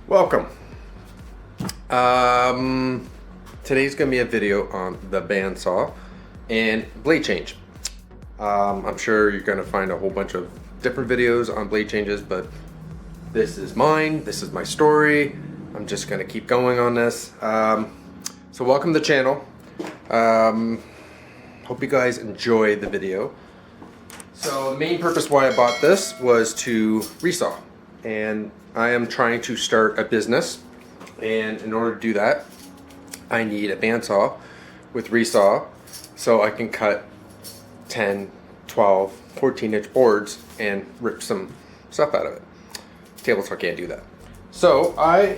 Welcome. Today's gonna be a video on the bandsaw and blade change. I'm sure you're gonna find a whole bunch of different videos on blade changes, but this is mine. This is my story. I'm just gonna keep going on this. So welcome to the channel. Hope you guys enjoy the video. So the main purpose why I bought this was to resaw, and I am trying to start a business, and in order to do that I need a bandsaw with resaw so I can cut 10, 12, 14 inch boards and rip some stuff out of it. Table saw can't do that. So I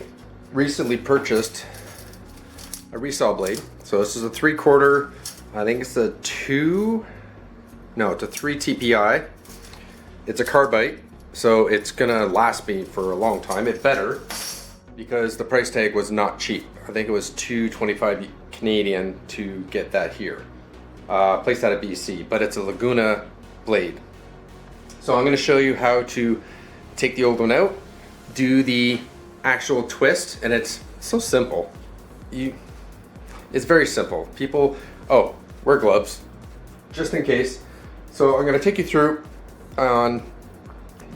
recently purchased a resaw blade. So this is a 3/4, I think it's a 3 TPI. It's a carbide, so it's gonna last me for a long time. It better, because the price tag was not cheap. I think it was $225 Canadian to get that here. Placed out of BC, but it's a Laguna blade. So I'm gonna show you how to take the old one out, do the actual twist, and it's so simple. It's very simple. People, wear gloves, just in case. So I'm gonna take you through on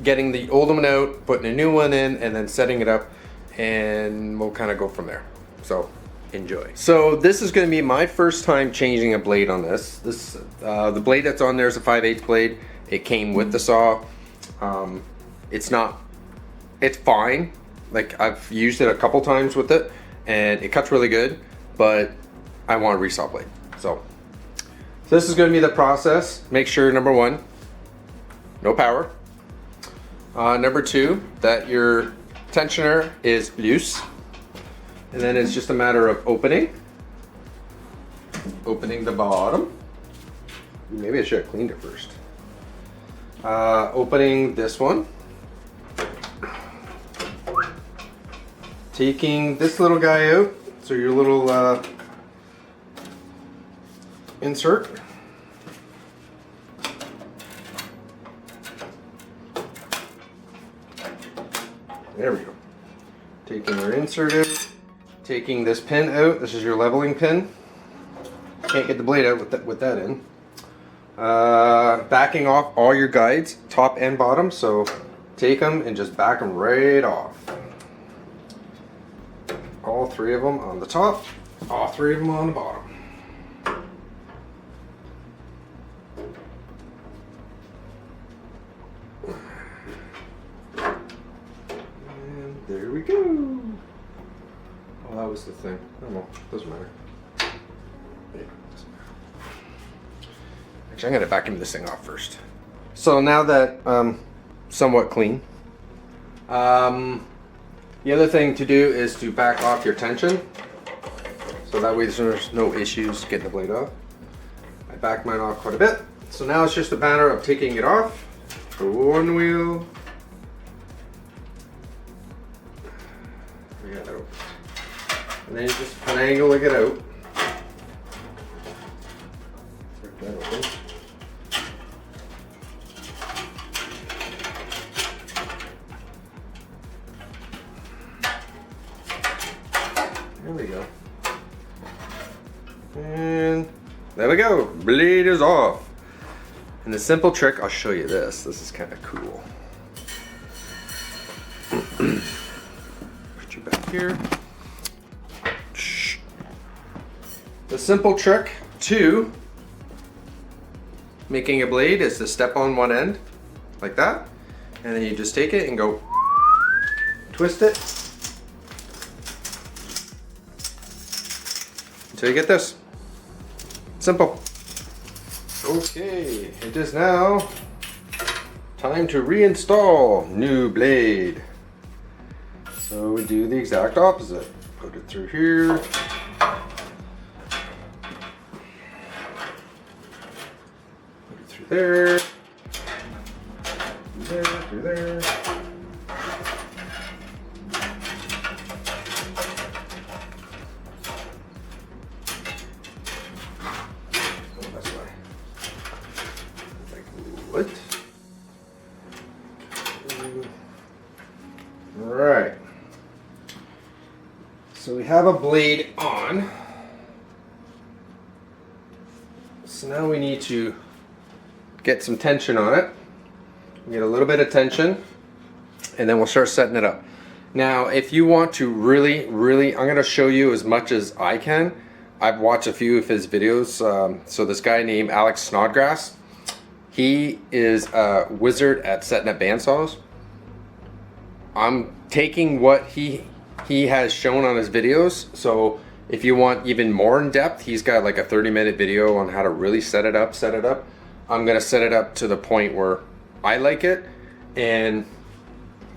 getting the old one out, putting a new one in, and then setting it up, and we'll kind of go from there. So enjoy. So this is going to be my first time changing a blade on this. The blade that's on there is a 5/8 blade. It came with the saw. It's fine. Like, I've used it a couple times with it, and it cuts really good, but I want a resaw blade. So this is going to be the process. Make sure, number one, no power. Number two, that your tensioner is loose. And then it's just a matter of opening the bottom. Maybe I should have cleaned it first. Opening this one. Taking this little guy out. So your little insert. There we go. Taking your insert out. Taking this pin out. This is your leveling pin. Can't get the blade out with that in. Backing off all your guides, top and bottom. So take them and just back them right off. All three of them on the top. All three of them on the bottom. There we go. Oh, that was the thing. Oh well, doesn't matter. Yeah, doesn't matter. Actually, I'm gonna vacuum this thing off first. So now that somewhat clean, the other thing to do is to back off your tension, so that way there's no issues getting the blade off. I backed mine off quite a bit, so now it's just a matter of taking it off. One wheel. And then you just finagle it out. Break that open. There we go. And there we go. Blade is off. And the simple trick, I'll show you this. This is kind of cool. Put you back here. The simple trick to making a blade is to step on one end like that, and then you just take it and go twist it until you get this. Simple. Okay, it is now time to reinstall new blade. So we do the exact opposite. Put it through here. There, through there. Oh, that's why. Like what? Right. So we have a blade on. So now we need to get some tension on it. Get a little bit of tension, and then we'll start setting it up. Now, if you want to really, I'm going to show you as much as I can. I've watched a few of his videos. So this guy named Alex Snodgrass, he is a wizard at setting up bandsaws. I'm taking what he has shown on his videos. So if you want even more in depth, he's got like a 30-minute video on how to really set it up. I'm going to set it up to the point where I like it. And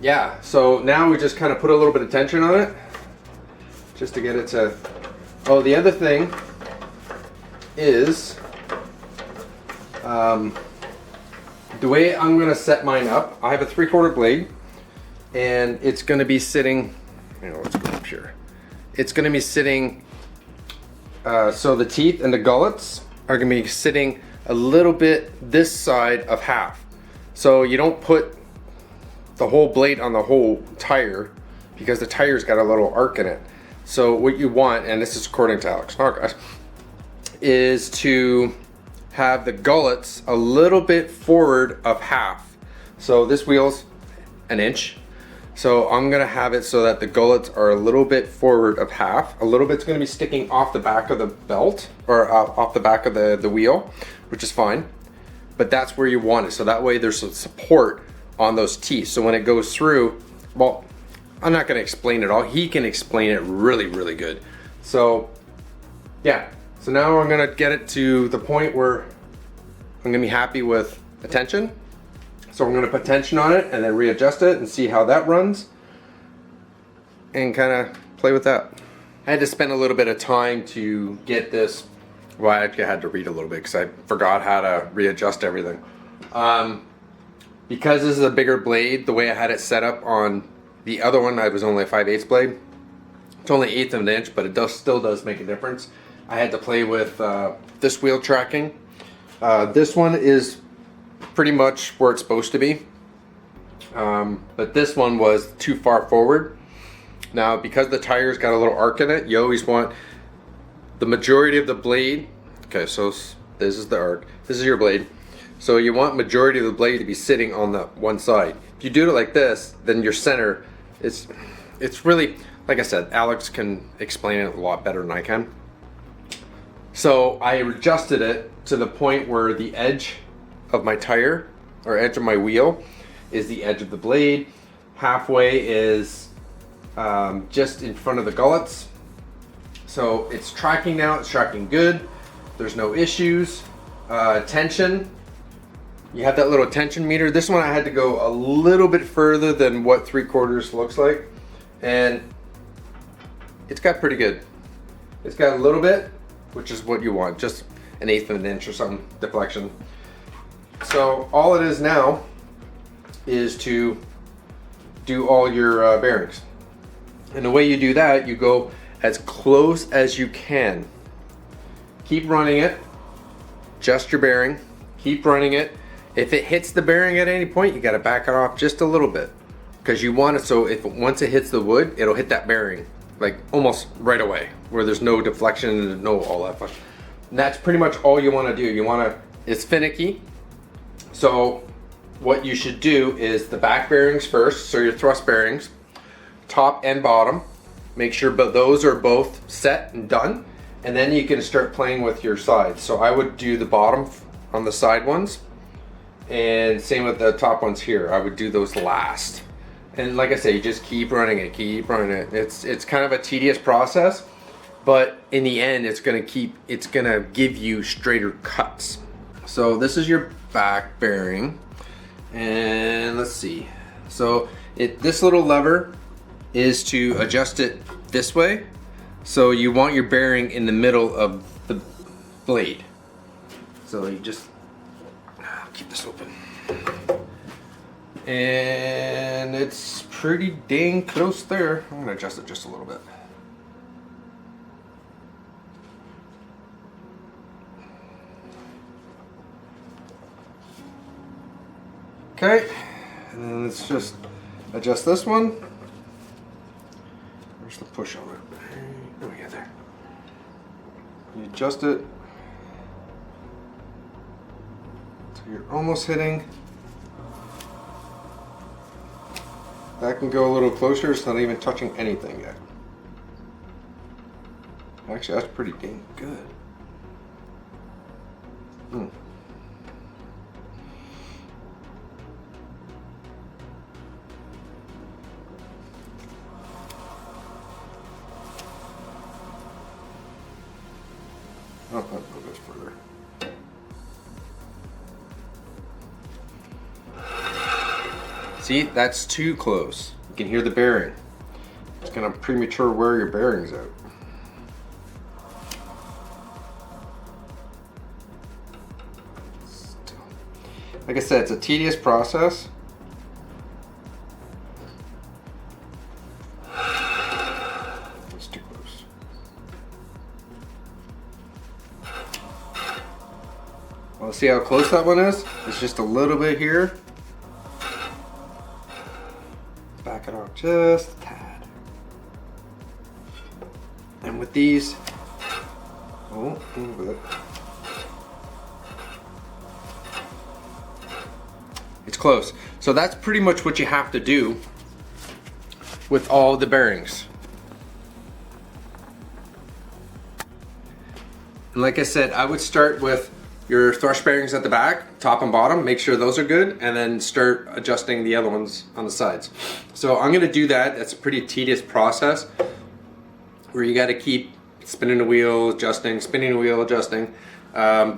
yeah, so now we just kind of put a little bit of tension on it just to get it to. Oh, the other thing is the way I'm going to set mine up. I have a 3/4 blade, and it's going to be sitting, let's go up here. It's going to be sitting, so the teeth and the gullets are going to be sitting a little bit this side of half. So you don't put the whole blade on the whole tire, because the tire's got a little arc in it. So what you want, and this is according to Alex Snodgrass, is to have the gullets a little bit forward of half. So this wheel's an inch. So I'm gonna have it so that the gullets are a little bit forward of half. A little bit's gonna be sticking off the back of the belt, or off the back of the wheel, which is fine. But that's where you want it. So that way there's some support on those teeth. So when it goes through, well, I'm not gonna explain it all. He can explain it really good. So yeah, so now I'm gonna get it to the point where I'm gonna be happy with the tension. So I'm gonna put tension on it and then readjust it and see how that runs and kind of play with that. I had to spend a little bit of time to get this. Well, I actually had to read a little bit because I forgot how to readjust everything. Because this is a bigger blade, the way I had it set up on the other one, I was only a 5/8 blade. It's only 1/8 of an inch, but it still does make a difference. I had to play with this wheel tracking. This one is pretty much where it's supposed to be. But this one was too far forward. Now, because the tire's got a little arc in it, you always want the majority of the blade. Okay, so this is the arc. This is your blade. So you want majority of the blade to be sitting on the one side. If you do it like this, then your center, it's really, like I said, Alex can explain it a lot better than I can. So I adjusted it to the point where the edge of my tire, or edge of my wheel, is the edge of the blade. Halfway is just in front of the gullets. So it's tracking now, it's tracking good. There's no issues. Tension, you have that little tension meter. This one I had to go a little bit further than what 3/4 looks like. And it's got pretty good. It's got a little bit, which is what you want, just an 1/8 of an inch or something deflection. So all it is now is to do all your bearings. And the way you do that, you go as close as you can. Keep running it, adjust your bearing, keep running it. If it hits the bearing at any point, you gotta back it off just a little bit, because you want it so once it hits the wood, it'll hit that bearing like almost right away, where there's no deflection and no all that fun. And that's pretty much all you want to do. It's finicky. So what you should do is the back bearings first, so your thrust bearings, top and bottom. Make sure those are both set and done, and then you can start playing with your sides. So I would do the bottom on the side ones, and same with the top ones here. I would do those last. And like I say, you just keep running it, keep running it. It's kind of a tedious process, but in the end, it's gonna give you straighter cuts. So this is your back bearing, and let's see. So this little lever is to adjust it this way. So you want your bearing in the middle of the blade. So you just keep this open. And it's pretty dang close there. I'm gonna adjust it just a little bit. Okay, and then let's just adjust this one. Where's the push on it? Oh yeah, there. You adjust it so you're almost hitting. That can go a little closer. It's not even touching anything yet. Actually, that's pretty dang good. Oh, that goes further. See, that's too close. You can hear the bearing. It's gonna premature wear your bearings out. Like I said, it's a tedious process. It's too close. Well, see how close that one is? It's just a little bit here. Back it off just a tad. And with these, oh, a little bit. It's close. So that's pretty much what you have to do with all the bearings. And like I said, I would start with your thrush bearings at the back, top and bottom, make sure those are good, and then start adjusting the other ones on the sides. So I'm gonna do that. It's a pretty tedious process where you gotta keep spinning the wheel, adjusting, spinning the wheel, adjusting.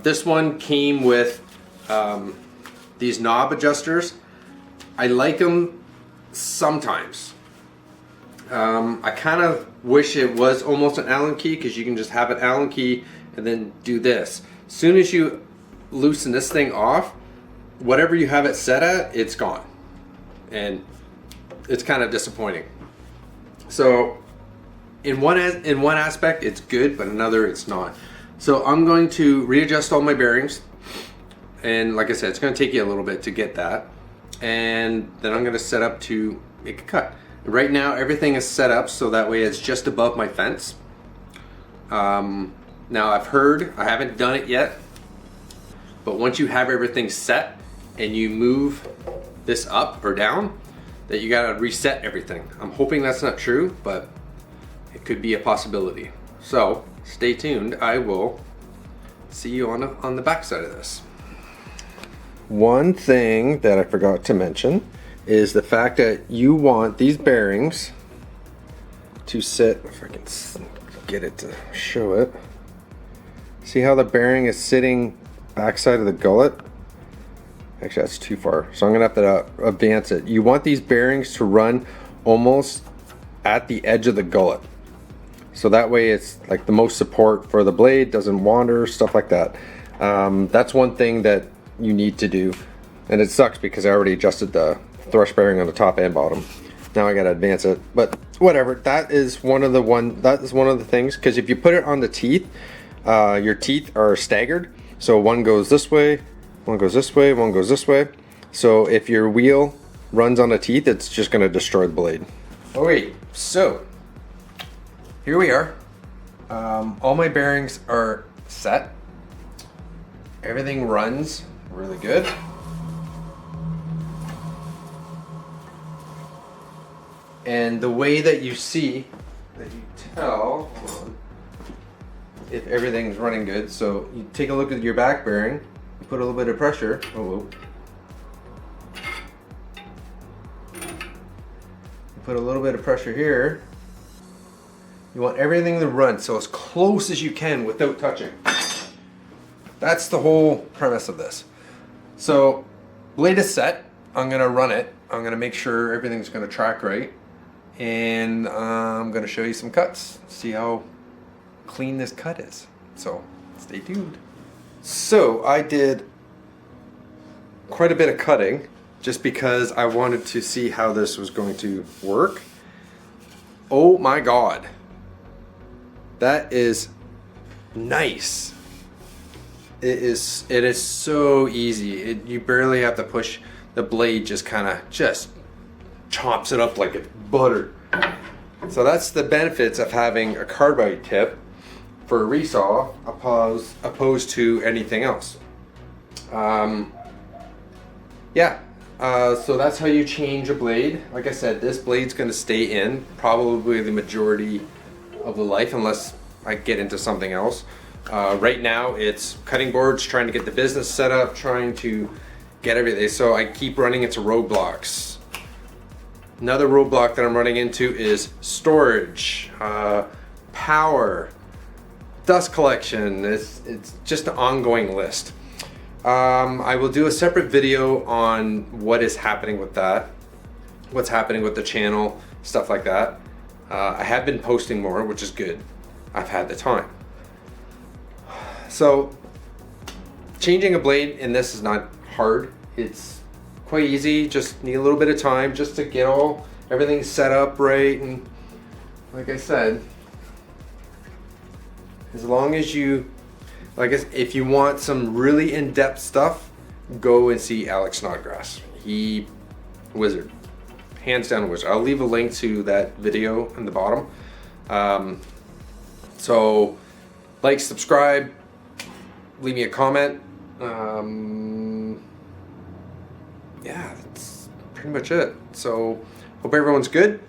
This one came with these knob adjusters. I like them sometimes. I kind of wish it was almost an Allen key, because you can just have an Allen key and then do this. As soon as you loosen this thing off, whatever you have it set at, it's gone. And it's kind of disappointing. So in one aspect it's good, but another it's not. So I'm going to readjust all my bearings. And like I said, it's going to take you a little bit to get that. And then I'm going to set up to make a cut. Right now everything is set up so that way it's just above my fence. Now I've heard, I haven't done it yet, but once you have everything set and you move this up or down, that you gotta reset everything. I'm hoping that's not true, but it could be a possibility. So stay tuned. I will see you on the back side of this. One thing that I forgot to mention is the fact that you want these bearings to sit, if I can get it to show it. See how the bearing is sitting backside of the gullet? Actually, that's too far. So I'm gonna have to advance it. You want these bearings to run almost at the edge of the gullet. So that way it's like the most support for the blade, doesn't wander, stuff like that. That's one thing that you need to do. And it sucks because I already adjusted the thrush bearing on the top and bottom. Now I gotta advance it, but whatever. That is one of the things, because if you put it on the teeth, your teeth are staggered. So one goes this way, one goes this way, one goes this way. So if your wheel runs on the teeth, it's just gonna destroy the blade. Okay, so here we are. All my bearings are set. Everything runs really good. And the way that you see, that you tell, hold on, if everything's running good. So you take a look at your back bearing, you put a little bit of pressure. Oh, whoa. You put a little bit of pressure here. You want everything to run so as close as you can without touching. That's the whole premise of this. So blade is set. I'm gonna run it. I'm gonna make sure everything's gonna track right. And I'm gonna show you some cuts. See how clean this cut is. So stay tuned. So I did quite a bit of cutting just because I wanted to see how this was going to work. Oh my God. That is nice. It is so easy. You barely have to push. The blade just kind of chomps it up like it's butter. So that's the benefits of having a carbide tip for a resaw opposed to anything else. So that's how you change a blade. Like I said, this blade's going to stay in probably the majority of the life unless I get into something else. Right now it's cutting boards, trying to get the business set up, trying to get everything. So I keep running into roadblocks. Another roadblock that I'm running into is storage, power, dust collection. It's just an ongoing list. I will do a separate video on what is happening with that, what's happening with the channel, stuff like that. I have been posting more, which is good. I've had the time. So changing a blade in this is not hard. It's quite easy. Just need a little bit of time just to get everything set up right. And like I said, as long as you, if you want some really in-depth stuff, go and see Alex Snodgrass. He wizard, hands down wizard. I'll leave a link to that video in the bottom. So like, subscribe, leave me a comment. Yeah, that's pretty much it. So hope everyone's good.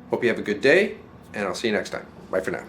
Hope you have a good day, and I'll see you next time. Bye for now.